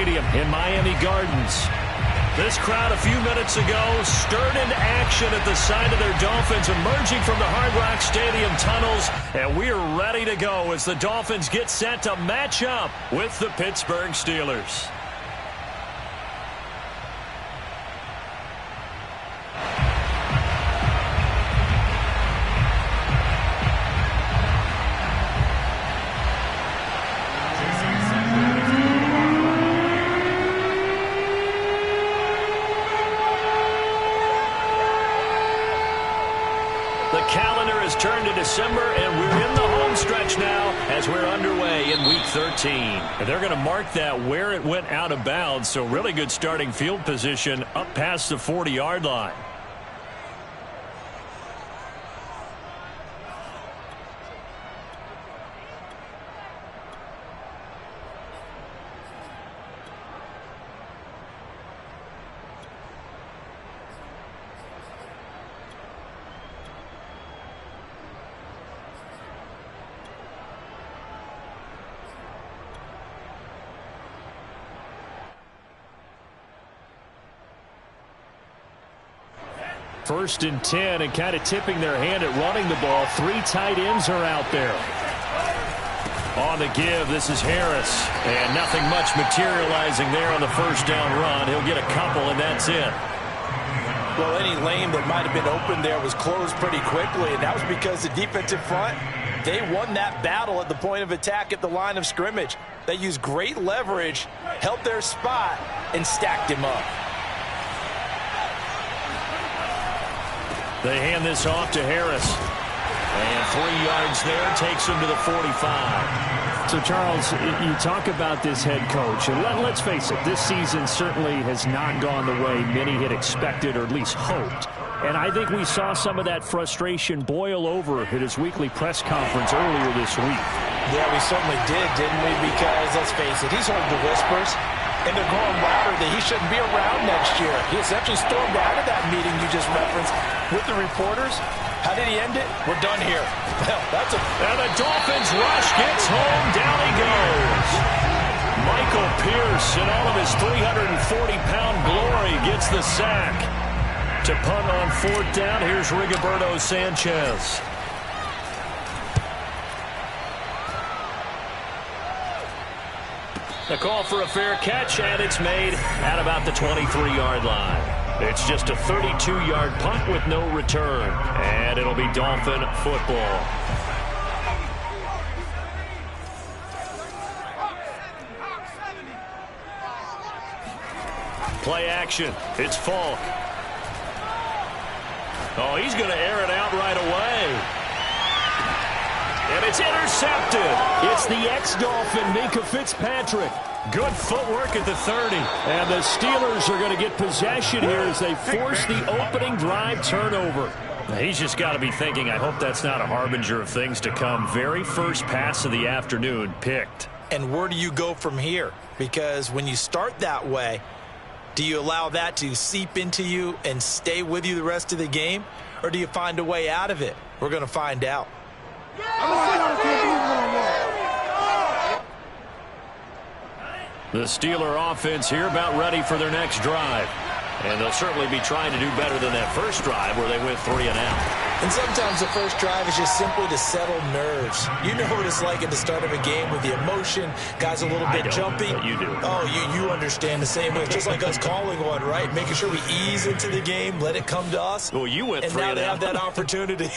Stadium in Miami Gardens. This crowd a few minutes ago stirred into action at the sight of their Dolphins emerging from the Hard Rock Stadium tunnels, and we're ready to go as the Dolphins get set to match up with the Pittsburgh Steelers. Turn to December, and we're in the home stretch now as we're underway in Week 13. And they're going to mark that where it went out of bounds, so really good starting field position up past the 40-yard line. First and 10, and kind of tipping their hand at running the ball. 3 tight ends are out there. On the give, this is Harris. And nothing much materializing there on the first down run. He'll get a couple, and that's it. Well, any lane that might have been open there was closed pretty quickly, and that was because the defensive front, they won that battle at the point of attack at the line of scrimmage. They used great leverage, held their spot, and stacked him up. They hand this off to Harris. And 3 yards there, takes him to the 45. So, Charles, you talk about this head coach, and let's face it, this season certainly has not gone the way many had expected or at least hoped. And I think we saw some of that frustration boil over at his weekly press conference earlier this week. Yeah, we certainly did, didn't we? Because, let's face it, he's heard the whispers. And they're going louder that he shouldn't be around next year. He essentially stormed out of that meeting you just referenced with the reporters. How did he end it? We're done here. Well, and the Dolphins rush gets home. Down he goes. Michael Pierce, in all of his 340-pound glory, gets the sack. To punt on 4th down, here's Rigoberto Sanchez. A call for a fair catch, and it's made at about the 23-yard line. It's just a 32-yard punt with no return, and it'll be Dolphin football. Play action. It's Falk. Oh, he's going to air it out right away. And it's intercepted. It's the ex-Dolphin, Minkah Fitzpatrick. Good footwork at the 30. And the Steelers are going to get possession here as they force the opening drive turnover. He's just got to be thinking, I hope that's not a harbinger of things to come. Very first pass of the afternoon picked. And where do you go from here? Because when you start that way, do you allow that to seep into you and stay with you the rest of the game? Or do you find a way out of it? We're going to find out. The Steeler offense here about ready for their next drive. And they'll certainly be trying to do better than that first drive where they went 3 and out. And sometimes the first drive is just simply to settle nerves. You know what it's like at the start of a game with the emotion, guys a little bit jumpy. You do. Oh, you understand the same way. It's just like us calling one, right? Making sure we ease into the game, let it come to us. Well, you went 3 and out. And now they have that opportunity.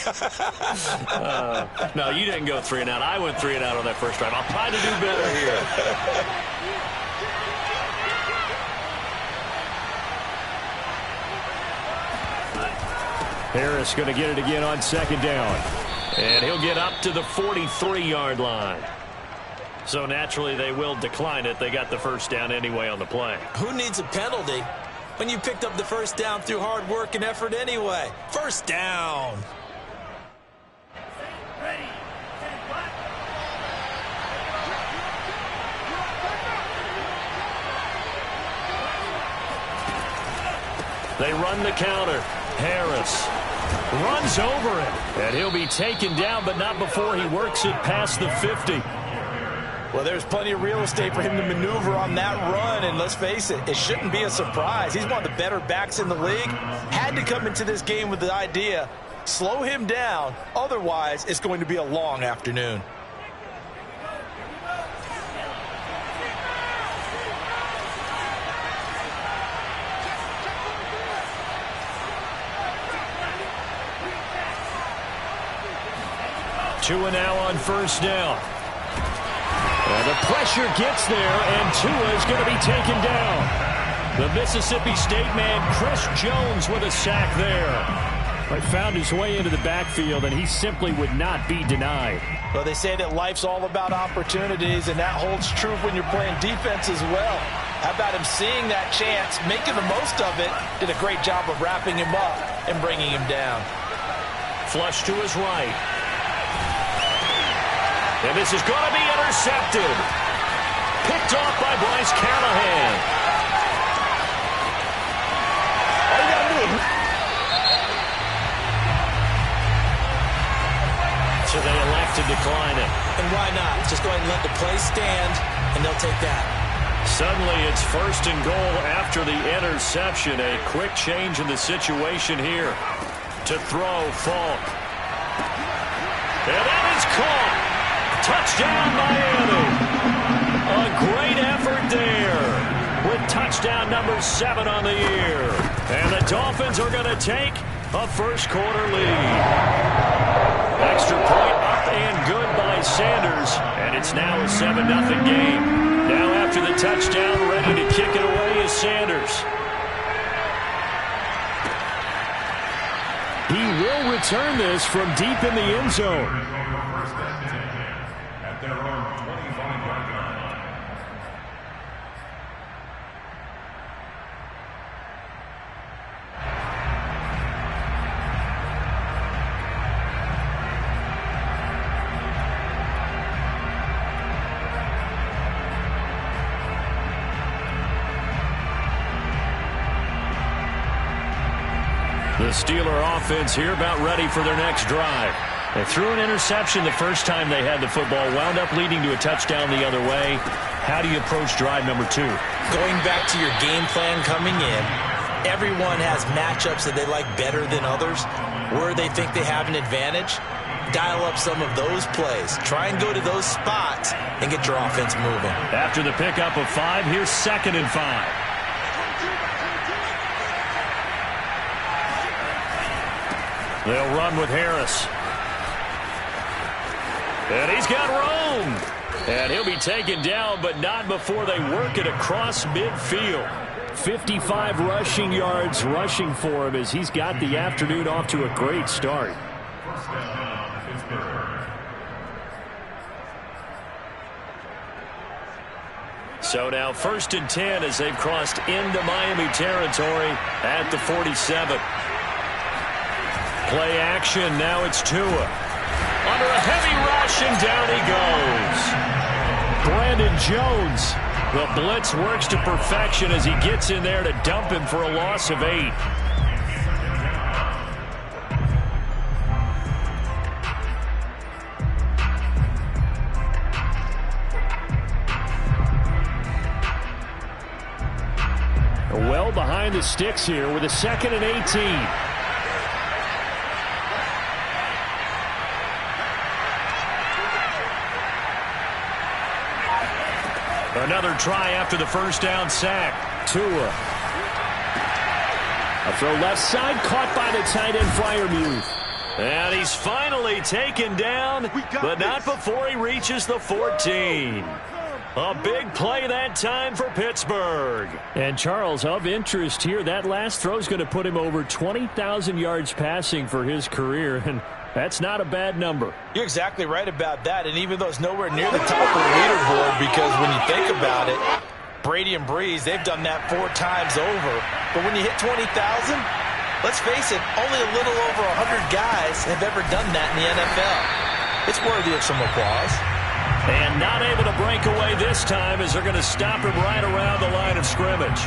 No, you didn't go 3 and out. I went 3 and out on that first drive. I'll try to do better here. Harris going to get it again on 2nd down. And he'll get up to the 43-yard line. So naturally they will decline it. They got the first down anyway on the play. Who needs a penalty when you picked up the first down through hard work and effort anyway? First down. They run the counter. Harris runs over it, and he'll be taken down, but not before he works it past the 50. Well, there's plenty of real estate for him to maneuver on that run, and let's face it, it shouldn't be a surprise. He's one of the better backs in the league. Had to come into this game with the idea, slow him down, otherwise it's going to be a long afternoon. Two and now on first down. And the pressure gets there, and Tua is going to be taken down. The Mississippi State man, Chris Jones, with a sack there. But found his way into the backfield, and he simply would not be denied. Well, they say that life's all about opportunities, and that holds true when you're playing defense as well. How about him seeing that chance, making the most of it, did a great job of wrapping him up and bringing him down. Flush to his right. And this is going to be intercepted. Picked off by Bryce Callahan. All you got to do. So they elect to decline it. And why not? Just go ahead and let the play stand, and they'll take that. Suddenly it's first and goal after the interception. A quick change in the situation here. To throw, Falk. And that is caught. Touchdown, Miami. A great effort there with touchdown number 7 on the year. And the Dolphins are going to take a first quarter lead. Extra point up and good by Sanders. And it's now a 7-0 game. Now after the touchdown, ready to kick it away is Sanders. He will return this from deep in the end zone. The Steeler offense here about ready for their next drive. They threw an interception the first time they had the football, wound up leading to a touchdown the other way. How do you approach drive number 2? Going back to your game plan coming in, everyone has matchups that they like better than others, where they think they have an advantage. Dial up some of those plays. Try and go to those spots and get your offense moving. After the pickup of 5, here's 2nd and 5. They'll run with Harris. And he's got room. And he'll be taken down, but not before they work it across midfield. 55 rushing yards rushing for him as he's got the afternoon off to a great start. So now 1st and 10 as they've crossed into Miami territory at the 47. Play action, now it's Tua. Under a heavy rush, and down he goes. Brandon Jones. The blitz works to perfection as he gets in there to dump him for a loss of 8. Well behind the sticks here with a 2nd and 18. Another try after the first down sack. Tua. A throw left side, caught by the tight end Freiermuth. And he's finally taken down, but not before he reaches the 14. A big play that time for Pittsburgh. And Charles, of interest here, that last throw is going to put him over 20,000 yards passing for his career, and that's not a bad number. You're exactly right about that, and even though it's nowhere near the top of the leaderboard, because when you think about it, Brady and Breeze, they've done that 4 times over. But when you hit 20,000, let's face it, only a little over 100 guys have ever done that in the NFL. It's worthy of some applause. And not able to break away this time as they're going to stop him right around the line of scrimmage.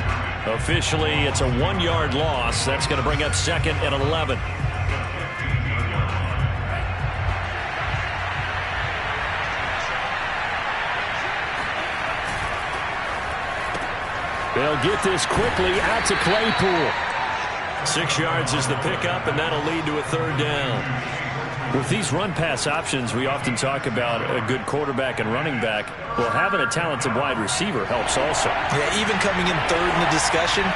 Officially, it's a 1-yard loss. That's going to bring up 2nd and 11. They'll get this quickly out to Claypool. 6 yards is the pickup, and that'll lead to a third down. With these run-pass options, we often talk about a good quarterback and running back. Well, having a talented wide receiver helps also. Yeah, even coming in third in the discussion,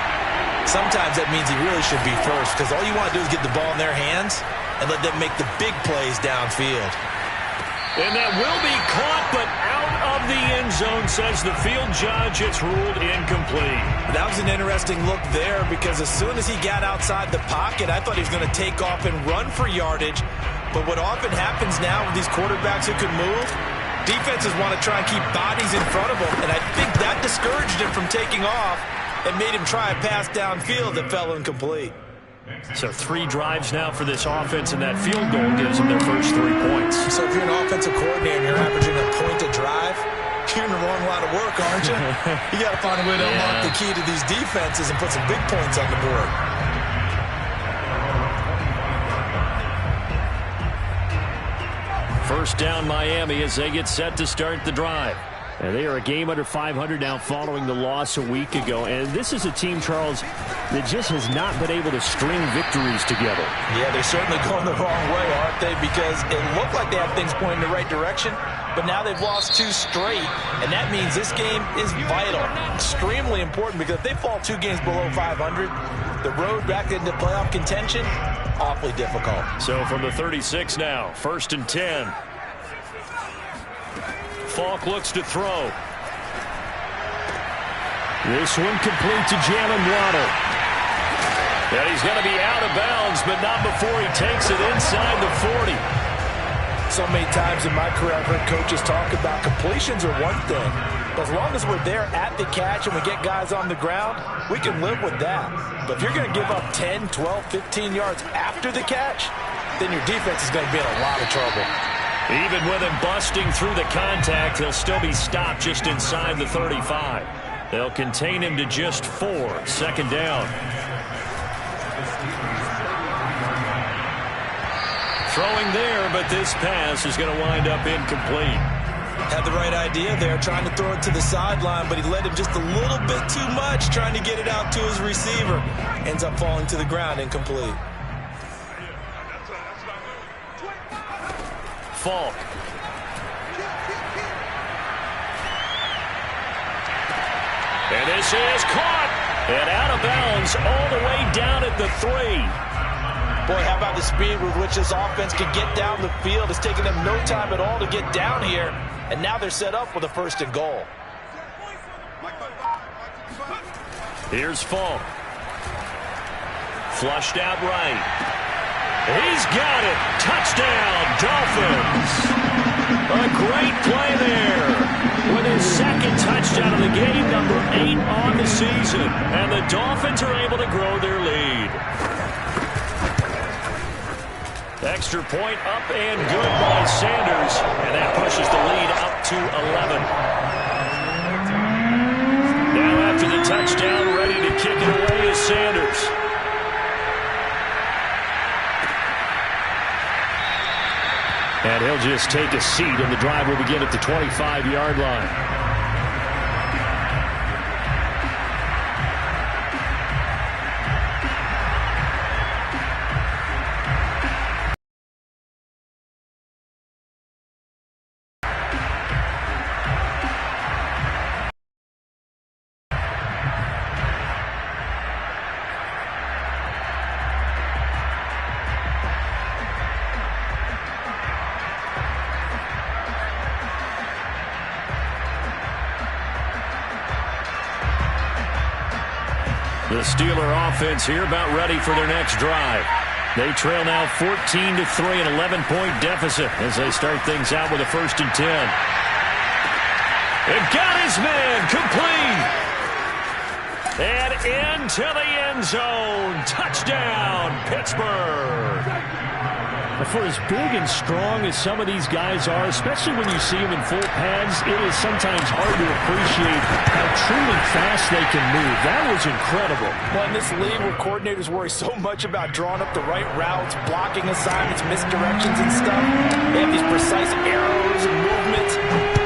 sometimes that means he really should be first, because all you want to do is get the ball in their hands and let them make the big plays downfield. And that will be caught, but out of the end zone, says the field judge. It's ruled incomplete. That was an interesting look there, because as soon as he got outside the pocket, I thought he was going to take off and run for yardage. But what often happens now with these quarterbacks who can move, defenses want to try and keep bodies in front of them. And I think that discouraged him from taking off and made him try a pass downfield that fell incomplete. So 3 drives now for this offense, and that field goal gives them their first 3 points. So if you're an offensive coordinator and you're averaging a point a drive, you're in the wrong line of work, aren't you? You got to find a way to unlock the key to these defenses and put some big points on the board. First down Miami as they get set to start the drive. And they are a game under 500 now following the loss a week ago. And this is a team, Charles, that just has not been able to string victories together. Yeah, they're certainly going the wrong way, aren't they? Because it looked like they had things pointing in the right direction, but now they've lost 2 straight. And that means this game is vital, extremely important, because if they fall 2 games below 500, the road back into playoff contention, awfully difficult. So from the 36 now, 1st and 10. Falk looks to throw. This one complete to Jalen Waddle. And he's going to be out of bounds, but not before he takes it inside the 40. So many times in my career I've heard coaches talk about completions are one thing. But as long as we're there at the catch and we get guys on the ground, we can live with that. But if you're going to give up 10, 12, 15 yards after the catch, then your defense is going to be in a lot of trouble. Even with him busting through the contact, he'll still be stopped just inside the 35. They'll contain him to just 4. 2nd down. Throwing there, but this pass is going to wind up incomplete. Had the right idea there, trying to throw it to the sideline, but he led him just a little bit too much, trying to get it out to his receiver. Ends up falling to the ground, incomplete. Falk. And this is caught. And out of bounds all the way down at the 3. Boy, how about the speed with which this offense can get down the field? It's taken them no time at all to get down here. And now they're set up with a 1st and goal. Here's Falk. Flushed out right. He's got it. Touchdown, Dolphins. A great play there. With his 2nd touchdown of the game, number 8 on the season. And the Dolphins are able to grow their lead. Extra point up and good by Sanders. And that pushes the lead up to 11. Now after the touchdown, ready to kick it away is Sanders. And he'll just take a seat, and the drive will begin at the 25-yard line. The Steeler offense here about ready for their next drive. They trail now 14-3, an 11-point deficit as they start things out with a 1st and 10. And got his man complete. And into the end zone. Touchdown, Pittsburgh. For as big and strong as some of these guys are, especially when you see them in full pads, it is sometimes hard to appreciate how truly fast they can move. That was incredible. Well, in this league where coordinators worry so much about drawing up the right routes, blocking assignments, misdirections and stuff, they have these precise arrows and movements.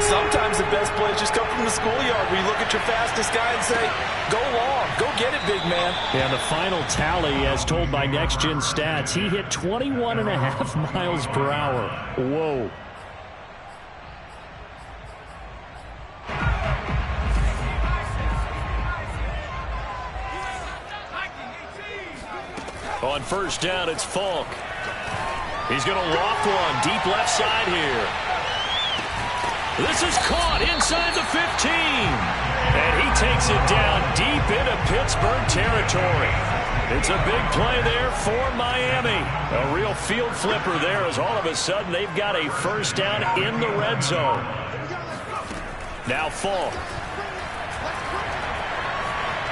Sometimes the best plays just come from the schoolyard where you look at your fastest guy and say, go long, go get it, big man. And the final tally, as told by Next Gen Stats, he hit 21.5 miles per hour. Whoa. On first down, it's Falk. He's going to loft one deep left side here. This is caught inside the 15. And he takes it down deep into Pittsburgh territory. It's a big play there for Miami. A real field flipper there as all of a sudden they've got a first down in the red zone. Now Falk.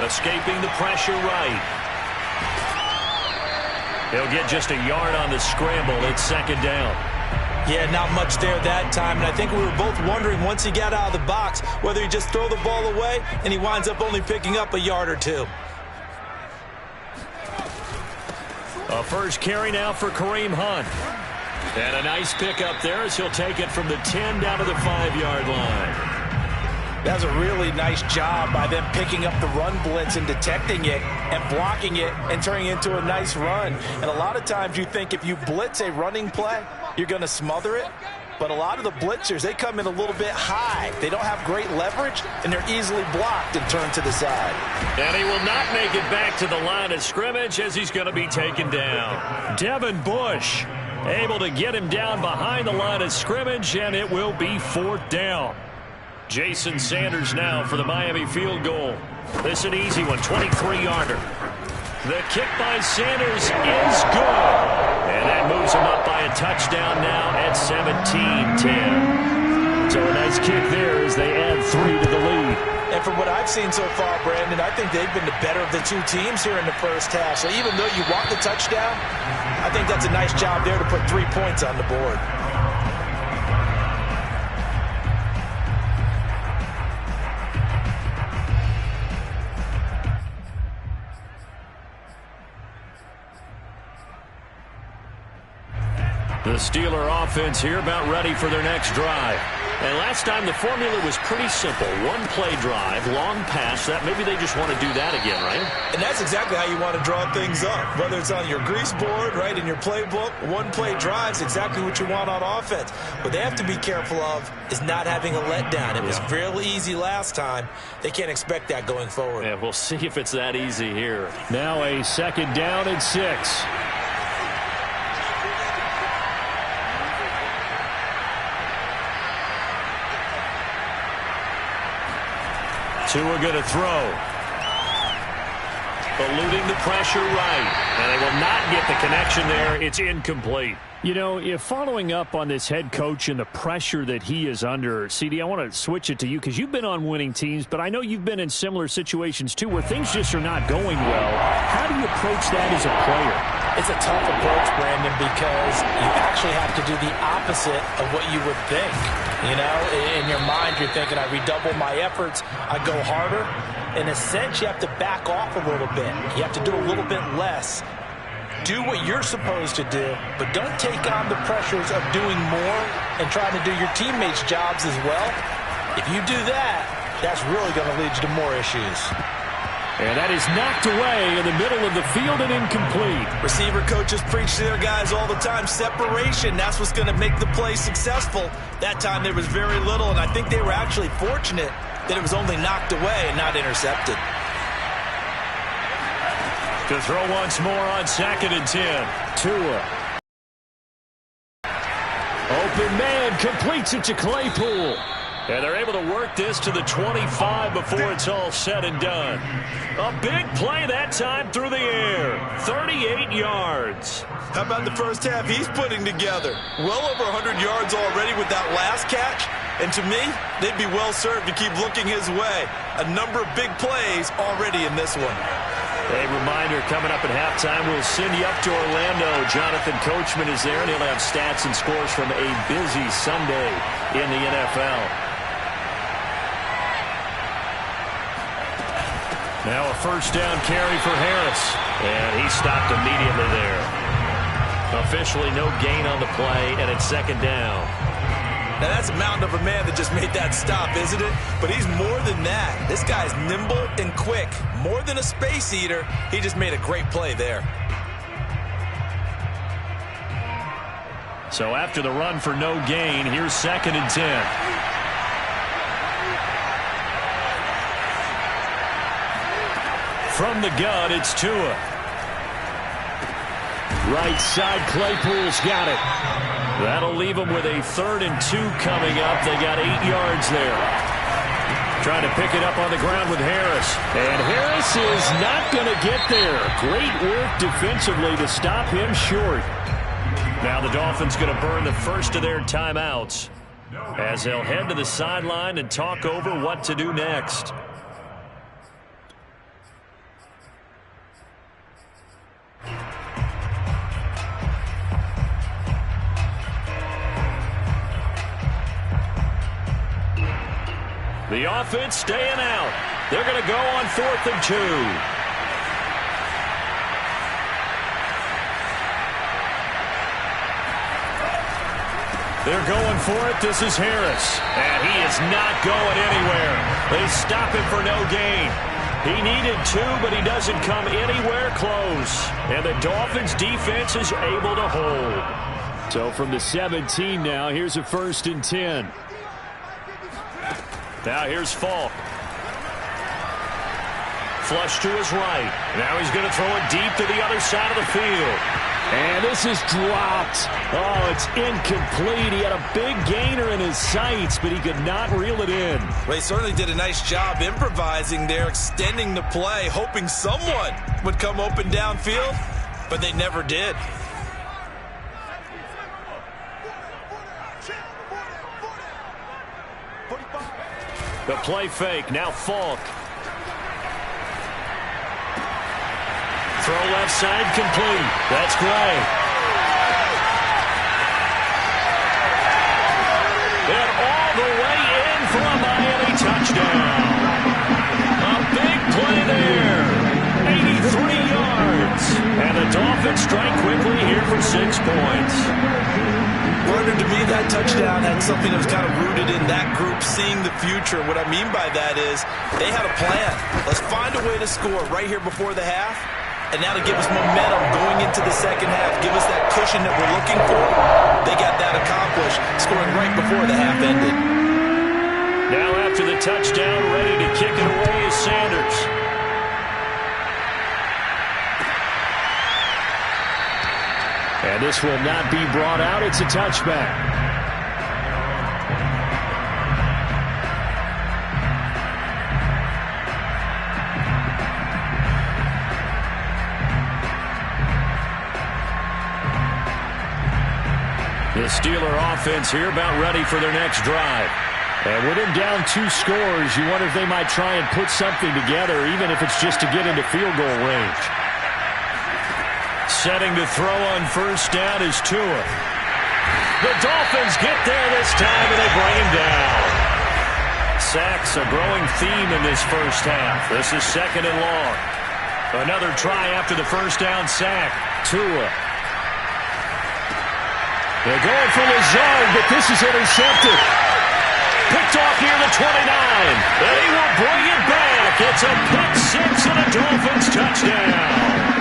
Escaping the pressure right. He'll get just a yard on the scramble. It's second down. Yeah, not much there that time. And I think we were both wondering once he got out of the box whether he just throw the ball away and he winds up only picking up a yard or two. A first carry now for Kareem Hunt. And a nice pickup there as he'll take it from the 10 down to the 5-yard line. That's a really nice job by them picking up the run blitz and detecting it and blocking it and turning it into a nice run. And a lot of times you think if you blitz a running play, you're going to smother it. But a lot of the blitzers, they come in a little bit high. They don't have great leverage, and they're easily blocked and turned to the side. And he will not make it back to the line of scrimmage as he's going to be taken down. Devin Bush able to get him down behind the line of scrimmage, and it will be fourth down. Jason Sanders now for the Miami field goal. This is an easy one, 23-yarder. The kick by Sanders is good. And that moves him up by a touchdown now at 17-10. So a nice kick there as they add 3 to the lead. And from what I've seen so far, Brandon, I think they've been the better of the two teams here in the first half. So even though you want the touchdown, I think that's a nice job there to put 3 points on the board. The Steeler offense here about ready for their next drive. And last time the formula was pretty simple. One-play drive, long pass. That maybe they just want to do that again, right? And that's exactly how you want to draw things up. Whether it's on your grease board, right, in your playbook, one-play drive's exactly what you want on offense. What they have to be careful of is not having a letdown. It was real easy last time. They can't expect that going forward. Yeah, we'll see if it's that easy here. Now a second down and 6. Tua going to throw. Eluding the pressure right. And they will not get the connection there. It's incomplete. You know, if following up on this head coach and the pressure that he is under, CD, I want to switch it to you because you've been on winning teams, but I know you've been in similar situations too where things just are not going well. How do you approach that as a player? It's a tough approach, Brandon, because you actually have to do the opposite of what you would think. You know, in your mind, you're thinking, I redouble my efforts, I go harder. In a sense, you have to back off a little bit. You have to do a little bit less. Do what you're supposed to do, but don't take on the pressures of doing more and trying to do your teammates' jobs as well. If you do that, that's really going to lead you to more issues. And that is knocked away in the middle of the field and incomplete. Receiver coaches preach to their guys all the time, separation. That's what's going to make the play successful. That time there was very little, and I think they were actually fortunate that it was only knocked away and not intercepted. To throw once more on 2nd and 10. Tua. Open man, completes it to Claypool. And they're able to work this to the 25 before it's all said and done. A big play that time through the air. 38 yards. How about the first half he's putting together? Well over 100 yards already with that last catch. And to me, they'd be well served to keep looking his way. A number of big plays already in this one. A reminder, coming up at halftime, we'll send you up to Orlando. Jonathan Coachman is there, and he'll have stats and scores from a busy Sunday in the NFL. Now a first down carry for Harris. And he stopped immediately there. Officially no gain on the play, and it's 2nd down. Now, that's a mountain of a man that just made that stop, isn't it? But he's more than that. This guy's nimble and quick. More than a space eater, he just made a great play there. So after the run for no gain, here's 2nd and 10. From the gun, it's Tua. Right side, Claypool's got it. That'll leave them with a 3rd and 2 coming up. They got 8 yards there. Trying to pick it up on the ground with Harris. And Harris is not going to get there. Great work defensively to stop him short. Now the Dolphins going to burn the first of their timeouts as they'll head to the sideline and talk over what to do next. The offense staying out. They're going to go on 4th and 2. They're going for it. This is Harris. And he is not going anywhere. They stop him for no gain. He needed 2, but he doesn't come anywhere close. And the Dolphins defense is able to hold. So from the 17 now, here's a 1st and 10. Now here's Falk. Flush to his right. Now he's going to throw it deep to the other side of the field. And this is dropped. Oh, it's incomplete. He had a big gainer in his sights, but he could not reel it in. Well, he certainly did a nice job improvising there, extending the play, hoping someone would come open downfield, but they never did. The play fake. Now Falk. Throw left side complete. That's Gray. And all the way in for a Miami touchdown. A big play there. 83 yards. And the Dolphins strike quickly here for 6 points. Gardner, to me, that touchdown had something that was kind of rooted in that group seeing the future. What I mean by that is they had a plan. Let's find a way to score right here before the half. And now to give us momentum going into the second half, give us that cushion that we're looking for. They got that accomplished, scoring right before the half ended. Now after the touchdown, ready to kick it away is Sanders. And this will not be brought out. It's a touchback. The Steeler offense here about ready for their next drive. And with him down 2 scores, you wonder if they might try and put something together, even if it's just to get into field goal range. Setting to throw on first down is Tua. The Dolphins get there this time, and they bring him down. Sacks a growing theme in this first half. This is 2nd and long. Another try after the first down sack. Tua. They're going for Lazard, but this is intercepted. Picked off near the 29. And he will bring it back. It's a pick 6 and a Dolphins touchdown.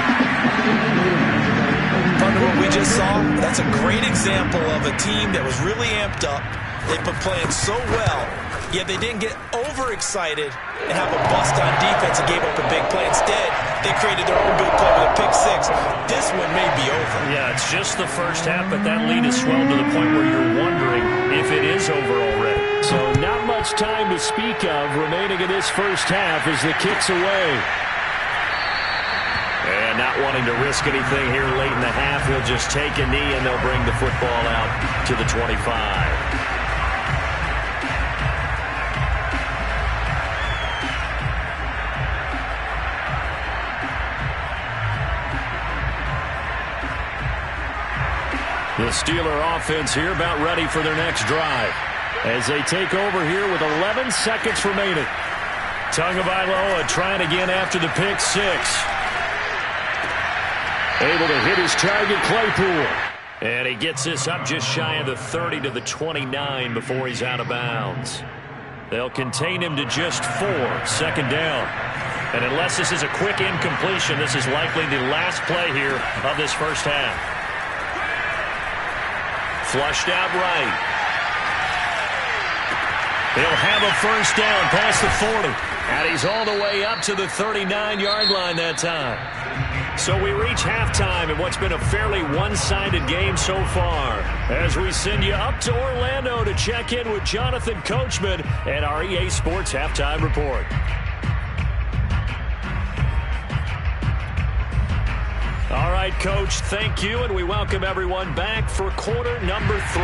Partner, what we just saw, that's a great example of a team that was really amped up. They've been playing so well, yet they didn't get overexcited and have a bust on defense and gave up a big play. Instead, they created their own big play with a pick 6. This one may be over. Yeah, it's just the first half, but that lead has swelled to the point where you're wondering if it is over already. So not much time to speak of remaining in this first half as the kick's away. And not wanting to risk anything here late in the half, he'll just take a knee and they'll bring the football out to the 25. The Steeler offense here about ready for their next drive as they take over here with 11 seconds remaining. Tagovailoa trying again after the pick 6. Able to hit his target, Claypool. And he gets this up just shy of the 30 to the 29 before he's out of bounds. They'll contain him to just 4, second down. And unless this is a quick incompletion, this is likely the last play here of this first half. Flushed out right. He'll have a first down past the 40. And he's all the way up to the 39-yard line that time. So we reach halftime in what's been a fairly one-sided game so far, as we send you up to Orlando to check in with Jonathan Coachman and our EA Sports Halftime Report. All right, Coach, thank you, and we welcome everyone back for quarter number 3.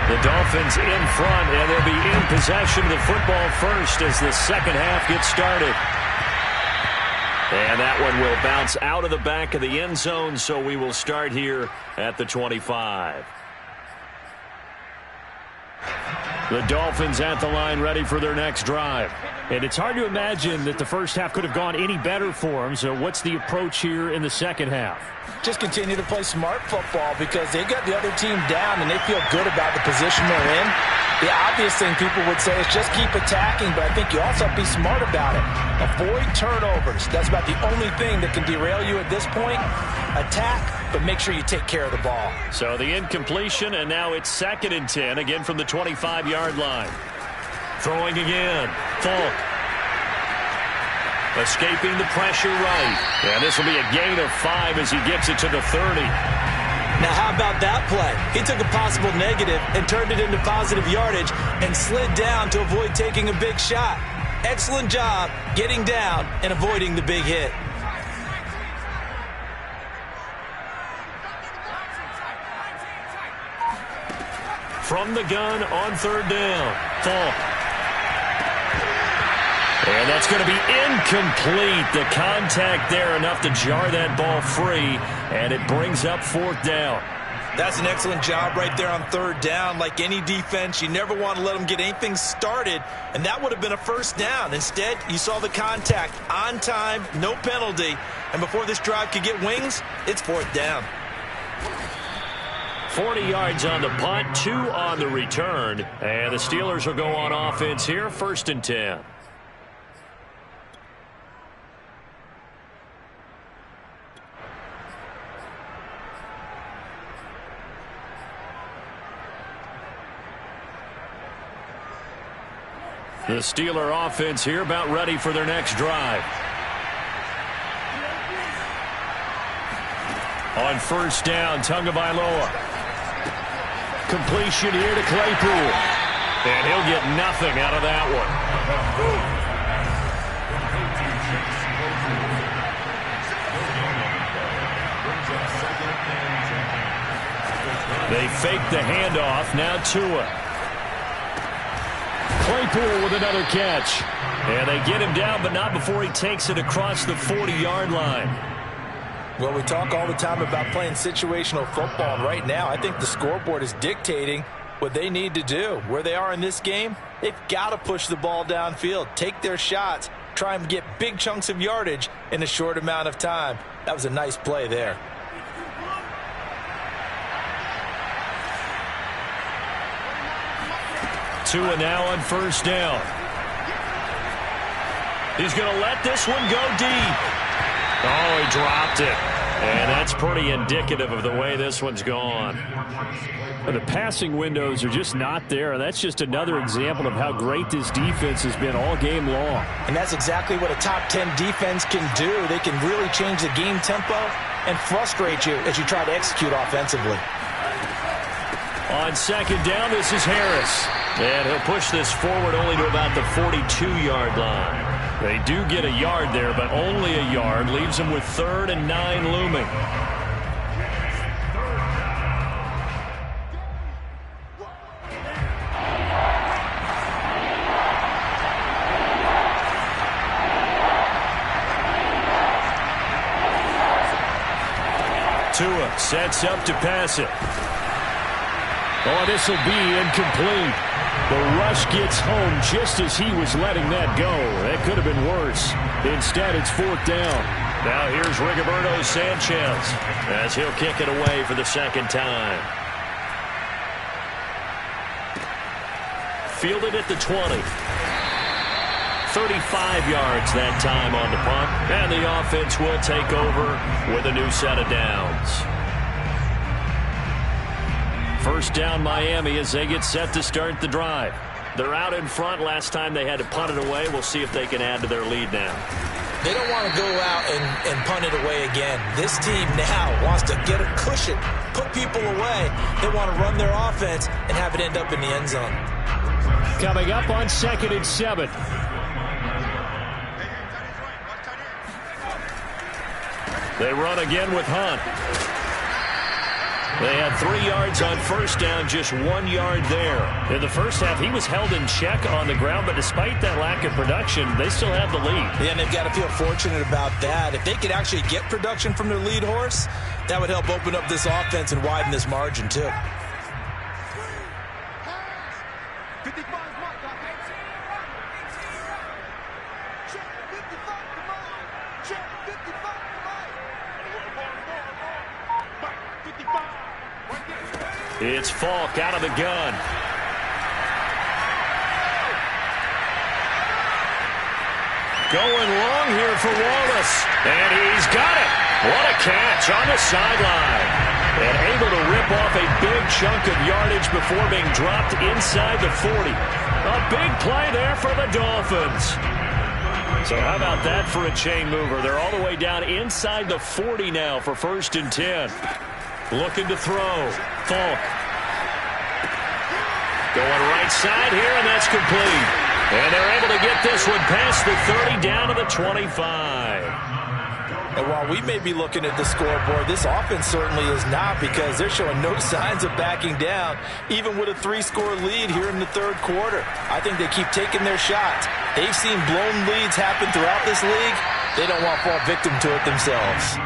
The Dolphins in front, and they'll be in possession of the football first as the second half gets started. And that one will bounce out of the back of the end zone, so we will start here at the 25. The Dolphins at the line ready for their next drive. And it's hard to imagine that the first half could have gone any better for them. So what's the approach here in the second half? Just continue to play smart football because they got the other team down and they feel good about the position they're in. The obvious thing people would say is just keep attacking, but I think you also have to be smart about it. Avoid turnovers. That's about the only thing that can derail you at this point. Attack, but make sure you take care of the ball. So the incompletion, and now it's 2nd and 10, again from the 25-yard line. Throwing again. Falk. Escaping the pressure right. And this will be a gain of 5 as he gets it to the 30. Now, how about that play? He took a possible negative and turned it into positive yardage and slid down to avoid taking a big shot. Excellent job getting down and avoiding the big hit. From the gun on 3rd down. Falk. And that's going to be incomplete. The contact there enough to jar that ball free, and it brings up 4th down. That's an excellent job right there on 3rd down. Like any defense, you never want to let them get anything started, and that would have been a first down. Instead, you saw the contact on time, no penalty, and before this drive could get wings, it's 4th down. 40 yards on the punt, 2 on the return, and the Steelers will go on offense here, 1st and 10. The Steeler offense here about ready for their next drive. On 1st down, Tagovailoa. Completion here to Claypool. And he'll get nothing out of that one. They fake the handoff. Now Tua. Claypool with another catch. And they get him down, but not before he takes it across the 40-yard line. Well, we talk all the time about playing situational football, and right now I think the scoreboard is dictating what they need to do. Where they are in this game, they've got to push the ball downfield, take their shots, try and get big chunks of yardage in a short amount of time. That was a nice play there. Tua now on 1st down. He's going to let this one go deep. Oh, he dropped it. And that's pretty indicative of the way this one's gone. The passing windows are just not there. That's just another example of how great this defense has been all game long. And that's exactly what a top 10 defense can do. They can really change the game tempo and frustrate you as you try to execute offensively. On 2nd down, this is Harris. And he'll push this forward only to about the 42-yard line. They do get a yard there, but only a yard. Leaves them with 3rd and 9 looming. Tua sets up to pass it. Oh, this will be incomplete. The rush gets home just as he was letting that go. That could have been worse. Instead, it's 4th down. Now here's Rigoberto Sanchez as he'll kick it away for the second time. Fielded at the 20. 35 yards that time on the punt. And the offense will take over with a new set of downs. First down Miami as they get set to start the drive. They're out in front. Last time they had to punt it away. We'll see if they can add to their lead now. They don't want to go out and punt it away again. This team now wants to get a cushion, put people away. They want to run their offense and have it end up in the end zone. Coming up on 2nd and 7. They run again with Hunt. They had 3 yards on first down, just 1 yard there. In the first half, he was held in check on the ground, but despite that lack of production, they still have the lead. Yeah, and they've got to feel fortunate about that. If they could actually get production from their lead horse, that would help open up this offense and widen this margin, too. It's Falk out of the gun. Going long here for Wallace. And he's got it. What a catch on the sideline. And able to rip off a big chunk of yardage before being dropped inside the 40. A big play there for the Dolphins. So how about that for a chain mover? They're all the way down inside the 40 now for 1st and 10. Looking to throw. Falk. Going right side here, and that's complete. And they're able to get this one past the 30 down to the 25. And while we may be looking at the scoreboard, this offense certainly is not, because they're showing no signs of backing down, even with a 3-score lead here in the 3rd quarter. I think they keep taking their shots. They've seen blown leads happen throughout this league. They don't want to fall victim to it themselves.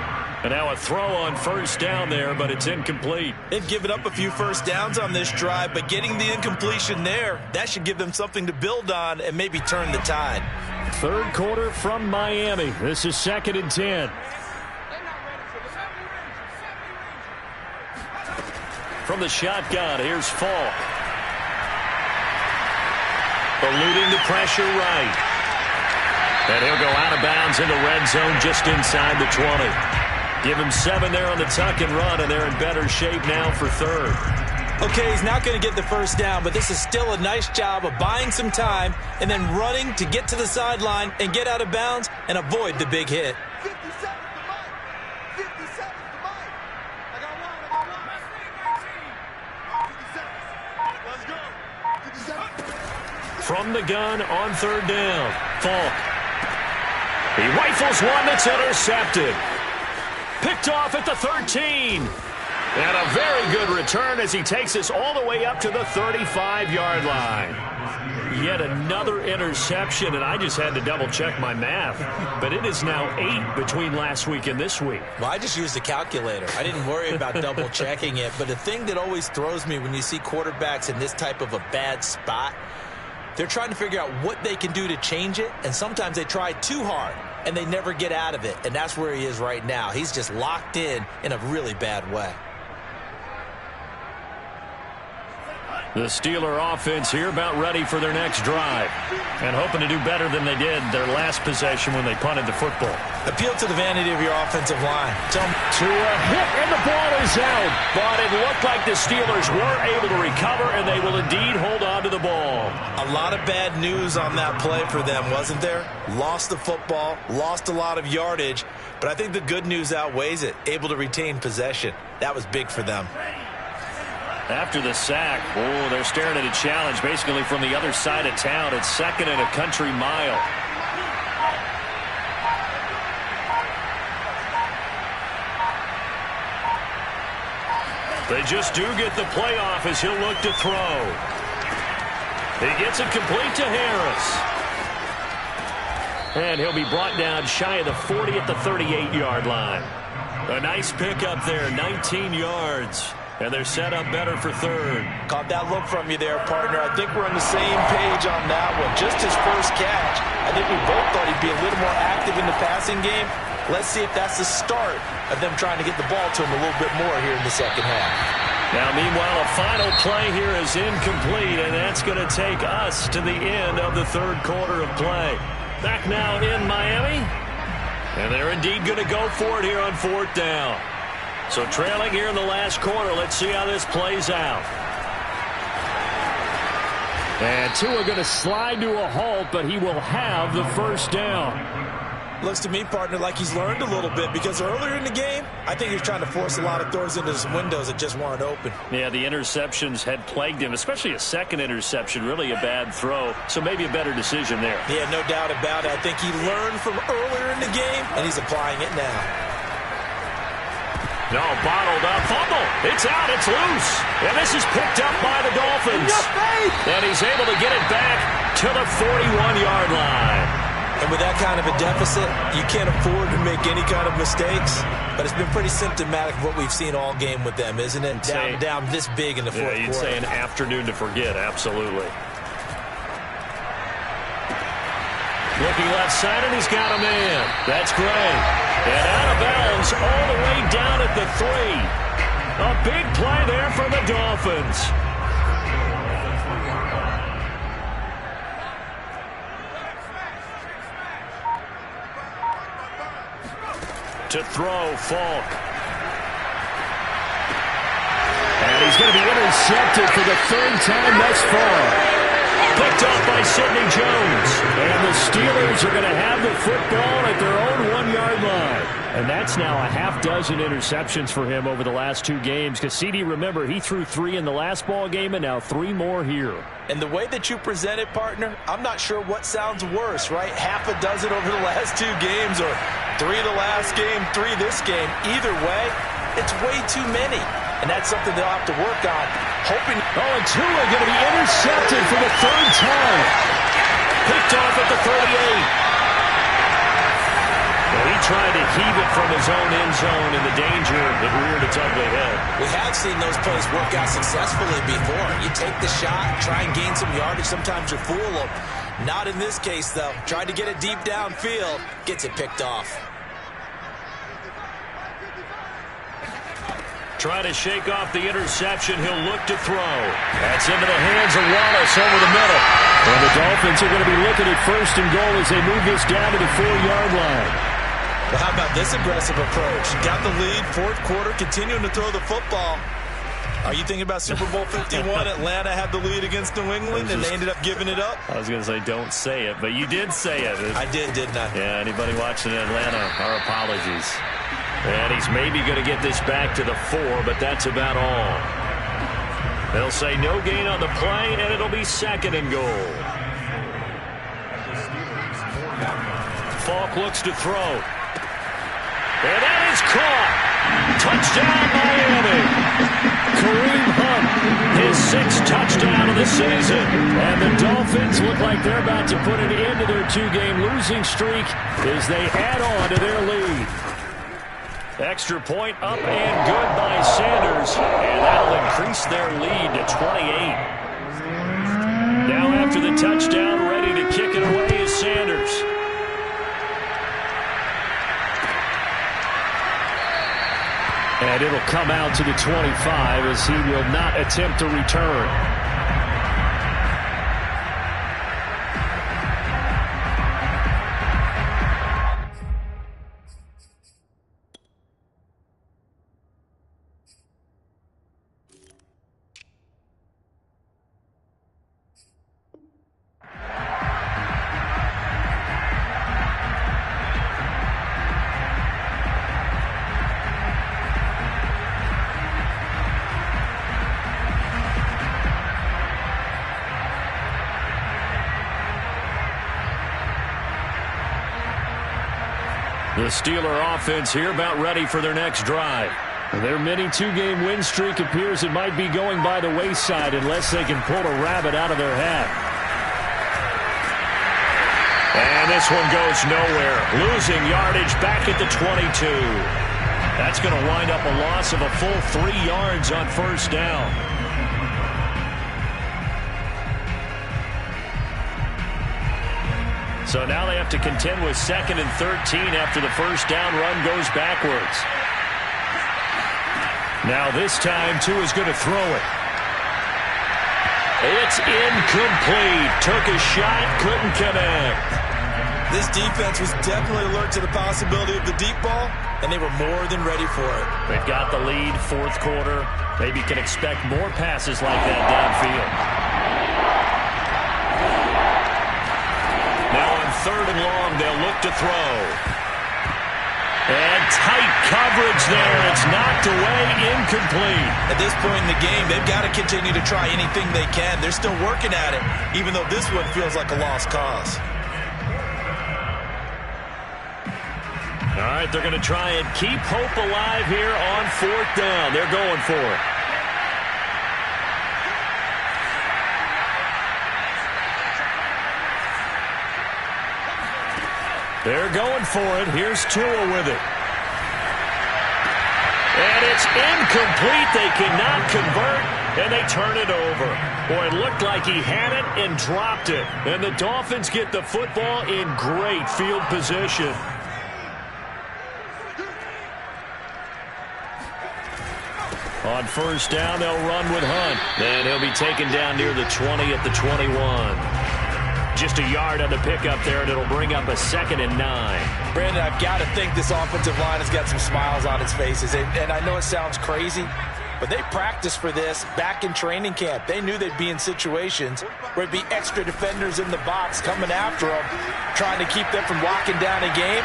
And now a throw on first down there, but it's incomplete. They've given up a few first downs on this drive, but getting the incompletion there, that should give them something to build on and maybe turn the tide. 3rd quarter from Miami. This is 2nd and 10. From the shotgun, here's Falk. Eluding the pressure right. And he'll go out of bounds in the red zone just inside the 20. Give him 7 there on the tuck and run, and they're in better shape now for 3rd. Okay, he's not going to get the first down, but this is still a nice job of buying some time and then running to get to the sideline and get out of bounds and avoid the big hit. From the gun on 3rd down, Falk. He rifles one that's intercepted. Picked off at the 13. And a very good return as he takes us all the way up to the 35-yard line. Yet another interception, and I just had to double-check my math. But it is now 8 between last week and this week. Well, I just used the calculator. I didn't worry about double-checking it. But the thing that always throws me when you see quarterbacks in this type of a bad spot, they're trying to figure out what they can do to change it, and sometimes they try too hard, and they never get out of it, and that's where he is right now. He's just locked in a really bad way. The Steeler offense here about ready for their next drive and hoping to do better than they did their last possession when they punted the football. Appeal to the vanity of your offensive line. To a hit, and the ball is out. But it looked like the Steelers were able to recover, and they will indeed hold on to the ball. A lot of bad news on that play for them, wasn't there? Lost the football, lost a lot of yardage, but I think the good news outweighs it. Able to retain possession. That was big for them. After the sack, they're staring at a challenge basically from the other side of town. It's 2nd and a country mile. They just do get the play off as he'll look to throw. He gets it complete to Harris. And he'll be brought down shy of the 40 at the 38-yard line. A nice pickup there, 19 yards. And they're set up better for third. Caught that look from you there, partner. I think we're on the same page on that one. Just his first catch. I think we both thought he'd be a little more active in the passing game. Let's see if that's the start of them trying to get the ball to him a little bit more here in the second half. Now, meanwhile, a final play here is incomplete, and that's going to take us to the end of the third quarter of play. Back now in Miami, and they're indeed going to go for it here on fourth down. So trailing here in the last quarter. Let's see how this plays out. And Tua going to slide to a halt, but he will have the first down. Looks to me, partner, like he's learned a little bit, because earlier in the game, I think he was trying to force a lot of throws into some windows that just weren't open. Yeah, the interceptions had plagued him, especially a second interception, really a bad throw. So maybe a better decision there. Yeah, no doubt about it. I think he learned from earlier in the game, and he's applying it now. No, bottled up. Fumble. It's out. It's loose. And this is picked up by the Dolphins. And he's able to get it back to the 41-yard line. And with that kind of a deficit, you can't afford to make any kind of mistakes. But it's been pretty symptomatic of what we've seen all game with them, isn't it? Down this big in the fourth quarter. You'd say an afternoon to forget. Absolutely. Looking left side, and he's got a man. That's great. And out of bounds all the way down at the 3. A big play there for the Dolphins. To throw, Falk. And he's going to be intercepted for the third time thus far. Picked off by Sidney Jones. And the Steelers are going to have the football at their own 1-yard line. And that's now a half dozen interceptions for him over the last 2 games. Because CD, remember, he threw 3 in the last ball game and now 3 more here. And the way that you present it, partner, I'm not sure what sounds worse, right? Half a dozen over the last 2 games, or 3 the last game, 3 this game. Either way, it's way too many. And that's something they'll have to work on. And Tua going to be intercepted for the 3rd time. Picked off at the 38. Well, he tried to heave it from his own end zone, and the danger, it reared its ugly head. We have seen those plays work out successfully before. You take the shot, try and gain some yardage. Sometimes you fool them. Not in this case, though. Tried to get it deep downfield. Gets it picked off. Try to shake off the interception. He'll look to throw. That's into the hands of Wallace over the middle. And the Dolphins are going to be looking at 1st and goal as they move this down to the 4-yard line. Well, how about this aggressive approach? Got the lead, 4th quarter, continuing to throw the football. Are you thinking about Super Bowl 51? Atlanta had the lead against New England, and they ended up giving it up? I was going to say, don't say it, but you did say it. I did, didn't I? Yeah, anybody watching Atlanta, our apologies. And he's maybe going to get this back to the 4, but that's about all. They'll say no gain on the play, and it'll be 2nd and goal. Falk looks to throw. And that is caught. Touchdown, Miami. Kareem Hunt, his 6th touchdown of the season. And the Dolphins look like they're about to put an end to their 2-game losing streak as they add on to their lead. Extra point up and good by Sanders, and that'll increase their lead to 28. Now after the touchdown, ready to kick it away is Sanders. And it'll come out to the 25 as he will not attempt to return. The Steeler offense here about ready for their next drive. Their mini 2-game win streak appears it might be going by the wayside unless they can pull a rabbit out of their hat. And this one goes nowhere. Losing yardage back at the 22. That's going to wind up a loss of a full 3 yards on first down. So now they have to contend with 2nd and 13 after the first down run goes backwards. Now this time, Tua's going to throw it. It's incomplete. Took a shot, couldn't connect. This defense was definitely alert to the possibility of the deep ball, and they were more than ready for it. They've got the lead, 4th quarter. Maybe can expect more passes like that downfield. Now on 3rd and long, they'll look to throw. And tight coverage there. It's knocked away, incomplete. At this point in the game, they've got to continue to try anything they can. They're still working at it, even though this one feels like a lost cause. All right, they're going to try and keep hope alive here on 4th down. They're going for it. They're going for it. Here's Tua with it. And it's incomplete. They cannot convert, and they turn it over. Boy, it looked like he had it and dropped it. And the Dolphins get the football in great field position. On first down, they'll run with Hunt. Then he'll be taken down near the 20 at the 21. Just a yard on the pickup there, and it'll bring up a 2nd and 9. Brandon, I've got to think this offensive line has got some smiles on its faces. And I know it sounds crazy, but they practiced for this back in training camp. They knew they'd be in situations where it'd be extra defenders in the box coming after them, trying to keep them from locking down a game.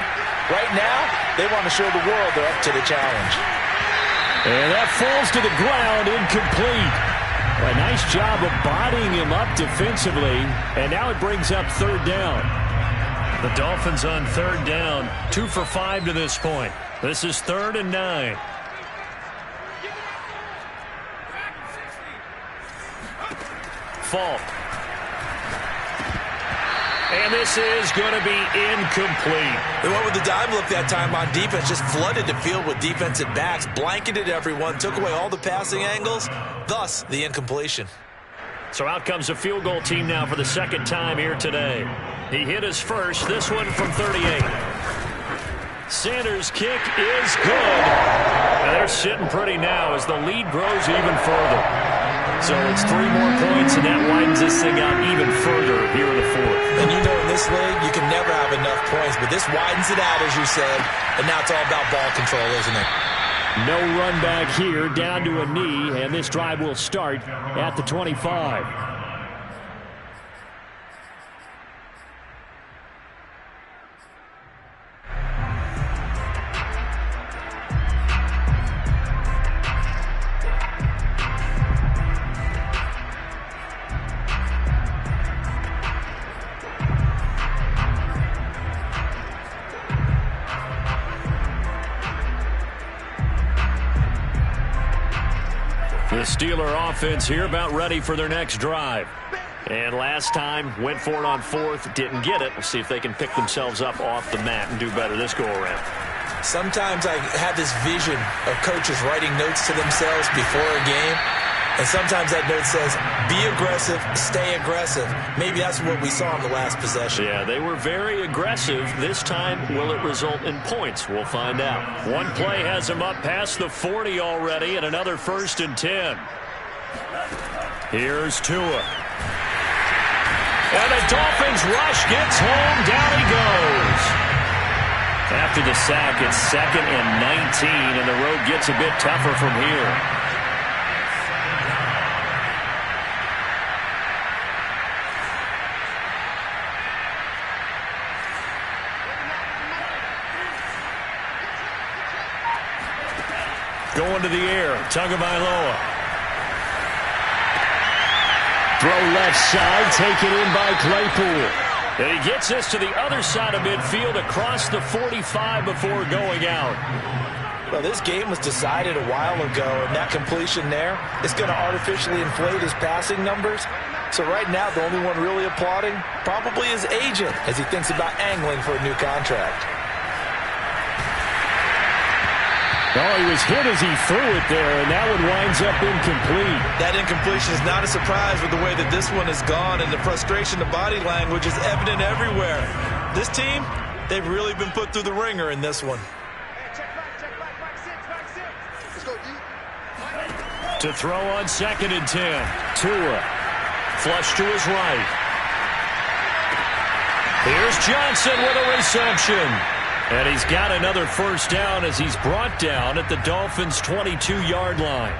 Right now, they want to show the world they're up to the challenge. And that falls to the ground, incomplete. A nice job of bodying him up defensively, and now it brings up 3rd down. The Dolphins on 3rd down, 2 for 5 to this point. This is 3rd and 9. Fault. And this is going to be incomplete. They went with the dime look that time on defense, just flooded the field with defensive backs, blanketed everyone, took away all the passing angles, thus the incompletion. So out comes a field goal team now for the 2nd time here today. He hit his first, this one from 38. Sanders' kick is good. And they're sitting pretty now as the lead grows even further. So it's 3 more points, and that widens this thing out even further here in the 4th. And you know in this league, you can never have enough points, but this widens it out, as you said, and now it's all about ball control, isn't it? No run back here, down to a knee, and this drive will start at the 25. The Steeler offense here about ready for their next drive. And last time, went for it on 4th, didn't get it. We'll see if they can pick themselves up off the mat and do better this go-around. Sometimes I have this vision of coaches writing notes to themselves before a game. And sometimes that note says, be aggressive, stay aggressive. Maybe that's what we saw in the last possession. Yeah, they were very aggressive. This time, will it result in points? We'll find out. One play has them up past the 40 already, and another 1st and 10. Here's Tua. And the Dolphins rush gets home. Down he goes. After the sack, it's 2nd and 19, and the road gets a bit tougher from here. Going to the air, Tagovailoa. Throw left side, taken in by Claypool. And he gets this to the other side of midfield across the 45 before going out. Well, this game was decided a while ago, and that completion there is going to artificially inflate his passing numbers. So right now, the only one really applauding probably his agent as he thinks about angling for a new contract. Oh, he was hit as he threw it there, and that one winds up incomplete. That incompletion is not a surprise with the way that this one has gone, and the frustration, the body language is evident everywhere. This team, they've really been put through the ringer in this one. To throw on 2nd and 10. Tua. Flush to his right. Here's Johnson with a reception. And he's got another first down as he's brought down at the Dolphins' 22-yard line.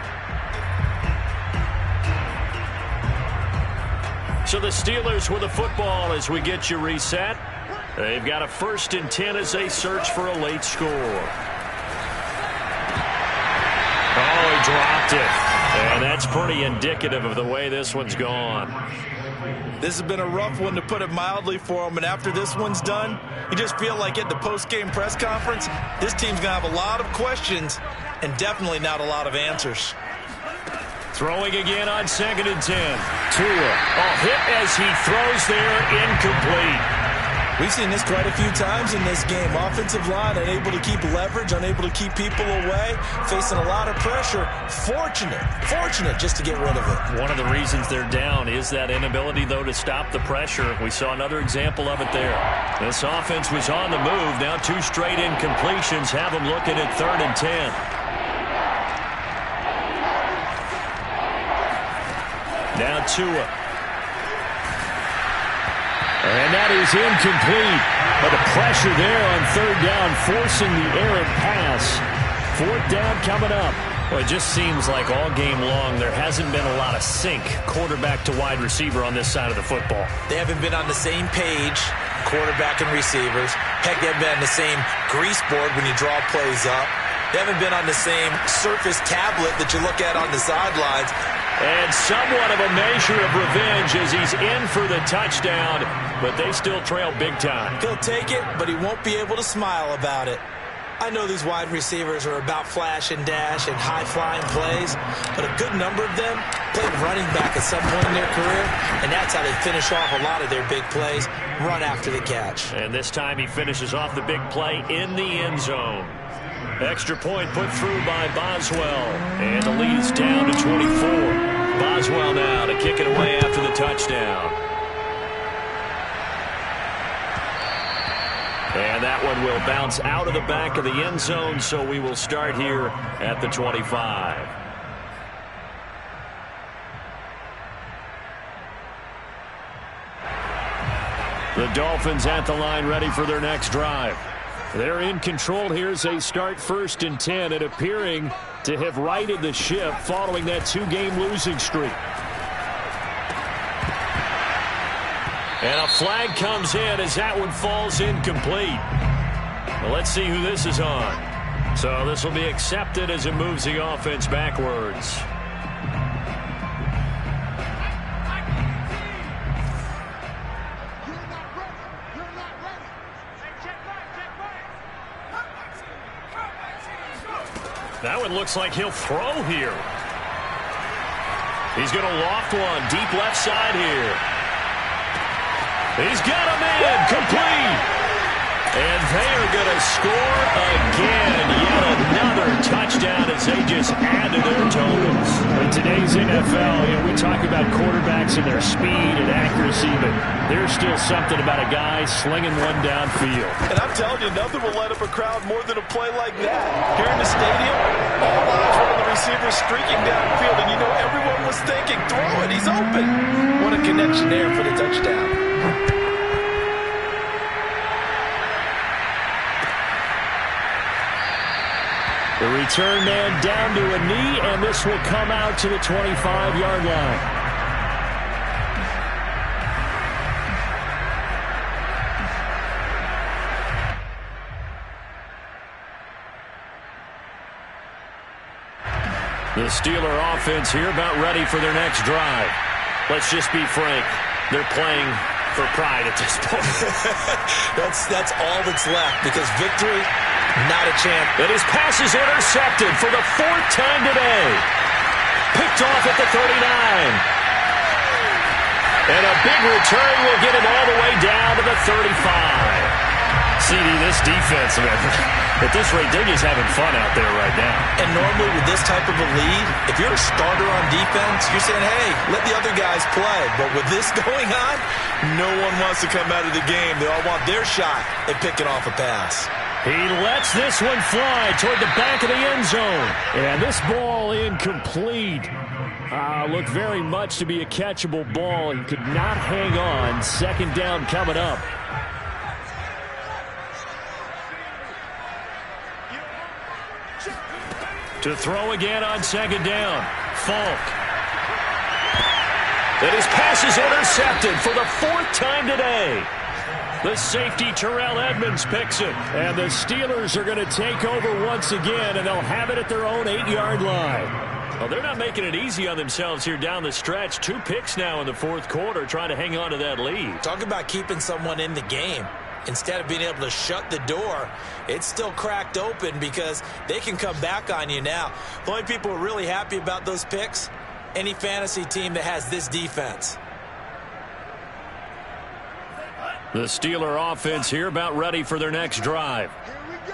So the Steelers with the football as we get you reset. They've got a 1st and 10 as they search for a late score. Oh, he dropped it. And that's pretty indicative of the way this one's gone. This has been a rough one, to put it mildly, for him. And after this one's done, you just feel like at the post-game press conference, this team's going to have a lot of questions and definitely not a lot of answers. Throwing again on 2nd and 10. Tua. Oh, hit as he throws there, incomplete. We've seen this quite a few times in this game. Offensive line unable to keep leverage, unable to keep people away, facing a lot of pressure. Fortunate just to get rid of it. One of the reasons they're down is that inability, though, to stop the pressure. We saw another example of it there. This offense was on the move. Now 2 straight incompletions have them looking at 3rd and 10. Now Tua. And that is incomplete. But the pressure there on 3rd down, forcing the errant pass. 4th down coming up. Well, it just seems like all game long there hasn't been a lot of sync quarterback to wide receiver on this side of the football. They haven't been on the same page, quarterback and receivers. Heck, they haven't been on the same grease board when you draw plays up. They haven't been on the same surface tablet that you look at on the sidelines. And somewhat of a measure of revenge as he's in for the touchdown, but they still trail big time. He'll take it, but he won't be able to smile about it. I know these wide receivers are about flash and dash and high-flying plays, but a good number of them played running back at some point in their career, and that's how they finish off a lot of their big plays, run after the catch. And this time he finishes off the big play in the end zone. Extra point put through by Boswell. And the lead's down to 24. Boswell now to kick it away after the touchdown. And that one will bounce out of the back of the end zone, so we will start here at the 25. The Dolphins at the line ready for their next drive. They're in control here as they start 1st and 10 and appearing to have righted the ship following that 2-game losing streak. And a flag comes in as that one falls incomplete. Well, let's see who this is on. So this will be accepted as it moves the offense backwards. That one looks like he'll throw here. He's going to loft one deep left side here. He's got him in, complete. And they are going to score again. Yet another touchdown as they just add to their totals. In today's NFL, we talk about quarterbacks and their speed and accuracy, but there's still something about a guy slinging one downfield. And I'm telling you, nothing will light up a crowd more than a play like that. Here in the stadium, all eyes were on the receiver streaking downfield, and you know everyone was thinking, throw it, he's open. What a connection there for the touchdown. The return man down to a knee, and this will come out to the 25-yard line. The Steeler offense here about ready for their next drive. Let's just be frank. They're playing for pride at this point. That's all that's left, because victory, not a chance. And his pass is intercepted for the 4th time today. Picked off at the 39. And a big return will get him all the way down to the 35. CD, this defense, man, at this rate, they're just having fun out there right now. And normally with this type of a lead, if you're a starter on defense, you're saying, hey, let the other guys play. But with this going on, no one wants to come out of the game. They all want their shot at picking off a pass. He lets this one fly toward the back of the end zone. And this ball incomplete. Looked very much to be a catchable ball. He could not hang on. Second down coming up. To throw again on second down. Falk. And his pass is intercepted for the fourth time today. The safety, Terrell Edmonds, picks it. And the Steelers are going to take over once again, and they'll have it at their own 8-yard line. Well, they're not making it easy on themselves here down the stretch. 2 picks now in the fourth quarter, trying to hang on to that lead. Talk about keeping someone in the game. Instead of being able to shut the door, it's still cracked open because they can come back on you now. The only people who are really happy about those picks, any fantasy team that has this defense. The Steeler offense here about ready for their next drive.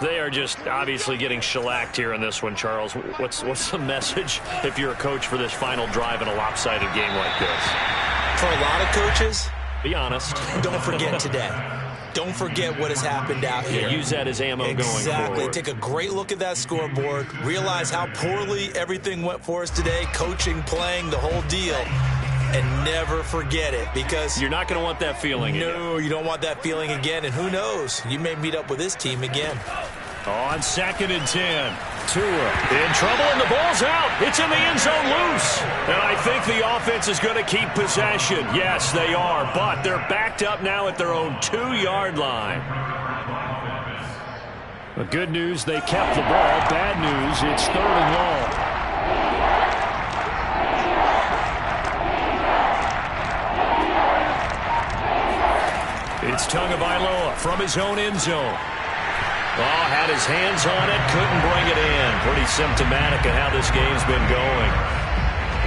They are just obviously getting shellacked here in this one, Charles. What's the message if you're a coach for this final drive in a lopsided game like this? For a lot of coaches, be honest. Don't forget today. Don't forget what has happened out here. Use that as ammo going forward. Exactly. Take a great look at that scoreboard. Realize how poorly everything went for us today. Coaching, playing, the whole deal. And never forget it, because you're not going to want that feeling again. No, you don't want that feeling again. And who knows? You may meet up with this team again. On 2nd and 10. Tua in trouble, and the ball's out. It's in the end zone loose. And I think the offense is going to keep possession. Yes, they are, but they're backed up now at their own 2-yard line. The good news, they kept the ball. Bad news, it's 3rd and long. It's Tagovailoa from his own end zone. Oh, had his hands on it, couldn't bring it in. Pretty symptomatic of how this game's been going.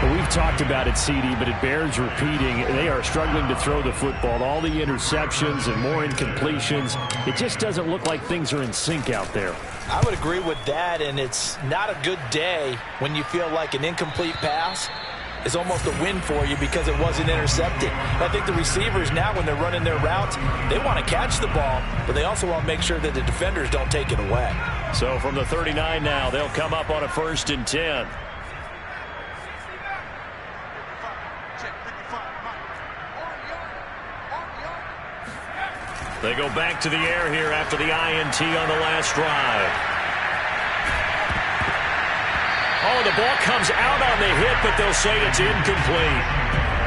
Well, we've talked about it, CD, but it bears repeating. They are struggling to throw the football. All the interceptions and more incompletions. It just doesn't look like things are in sync out there. I would agree with that, and it's not a good day when you feel like an incomplete pass is almost a win for you because it wasn't intercepted. I think the receivers now, when they're running their routes, they want to catch the ball, but they also want to make sure that the defenders don't take it away. So from the 39 now, they'll come up on a 1st and 10. They go back to the air here after the INT on the last drive. Oh, the ball comes out on the hit, but they'll say it's incomplete.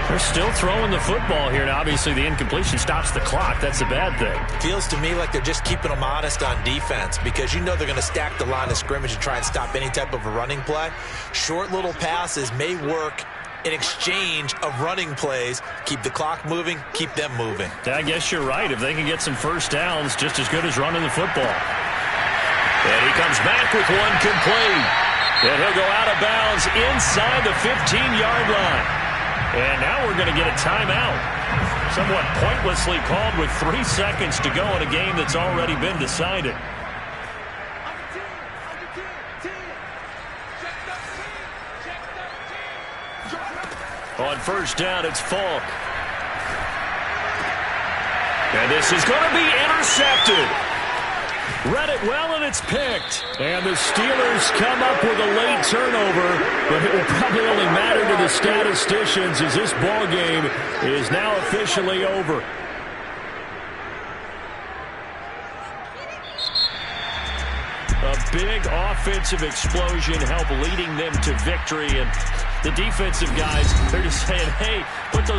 They're still throwing the football here. Now, obviously, the incompletion stops the clock. That's a bad thing. Feels to me like they're just keeping them honest on defense, because you know they're going to stack the line of scrimmage and try and stop any type of a running play. Short little passes may work in exchange of running plays. Keep the clock moving, keep them moving. I guess you're right. If they can get some first downs, just as good as running the football. And he comes back with one complete. And he'll go out of bounds inside the 15-yard line. And now we're going to get a timeout. Somewhat pointlessly called with 3 seconds to go in a game that's already been decided. On first down, it's Falk. And this is going to be intercepted. Read it well, and it's picked. And the Steelers come up with a late turnover, but it will probably only matter to the statisticians as this ball game is now officially over. A big offensive explosion helped leading them to victory, and the defensive guys, they're just saying, hey, put those